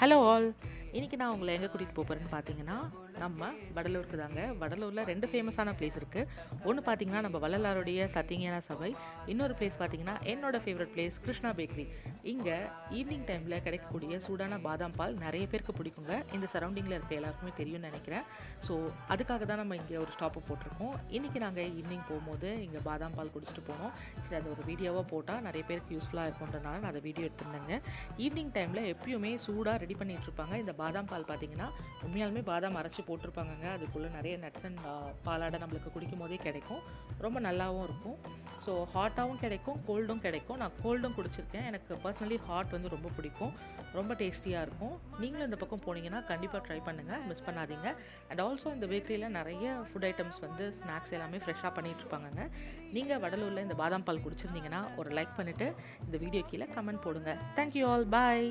Hello all. இன்றைக்கி நான் உங்களை எங்கே கூட்டிகிட்டு போகிறேன்னு பார்த்தீங்கன்னா நம்ம வடலூருக்கு தாங்க. வடலூரில் 2 ஃபேமஸான பிளேஸ் இருக்குது. ஒன்று பார்த்தீங்கன்னா நம்ம வள்ளலாருடைய சத்தியஞான சபை, இன்னொரு பிளேஸ் பார்த்தீங்கன்னா என்னோட ஃபேவரட் பிளேஸ் கிருஷ்ணா பேக்கரி. இங்கே ஈவினிங் டைமில் கிடைக்கக்கூடிய சூடான பாதாம் பால் நிறைய பேருக்கு பிடிக்குங்க. இந்த சரௌண்டிங்கில் இருக்க எல்லாருக்குமே தெரியும்னு நினைக்கிறேன். ஸோ அதுக்காக தான் நம்ம இங்கே ஒரு ஸ்டாப்பு போட்டிருக்கோம். இன்றைக்கி நாங்கள் ஈவினிங் போகும்போது இங்கே பாதாம் பால் குடிச்சிட்டு போனோம். சரி, அது ஒரு வீடியோவாக போட்டால் நிறைய பேருக்கு யூஸ்ஃபுல்லாக இருக்குன்றனால நான் அதை வீடியோ எடுத்திருந்தேங்க. ஈவினிங் டைமில் எப்பயுமே சூடாக ரெடி பண்ணிகிட்டு இருப்பாங்க. இந்த பாதாம் பால் பார்த்தீங்கன்னா உண்மையாலுமே பாதாம் அரைச்சி போட்டிருப்பாங்கங்க. அதுக்குள்ளே நிறைய நட்ஸ் அண்ட் பாலாடை நம்மளுக்கு குடிக்கும் போதே கிடைக்கும். ரொம்ப நல்லாவும் இருக்கும். ஸோ ஹாட்டாகவும் கிடைக்கும், கோல்டும் கிடைக்கும். நான் கோல்டும் குடிச்சிருக்கேன். எனக்கு பர்சனலி ஹாட் வந்து ரொம்ப பிடிக்கும். ரொம்ப டேஸ்டியாக இருக்கும். நீங்களும் இந்த பக்கம் போனீங்கன்னா கண்டிப்பாக ட்ரை பண்ணுங்கள், மிஸ் பண்ணாதீங்க. அண்ட் ஆல்சோ இந்த பேக்கரியில் நிறைய ஃபுட் ஐட்டம்ஸ் வந்து ஸ்நாக்ஸ் எல்லாமே ஃப்ரெஷ்ஷாக பண்ணிகிட்ருப்பாங்கங்க. நீங்கள் வடலூரில் இந்த பாதாம் பால் குடிச்சிருந்தீங்கன்னா ஒரு லைக் பண்ணிவிட்டு இந்த வீடியோ கீழே கமெண்ட் போடுங்க. தேங்க்யூ ஆல், பாய்.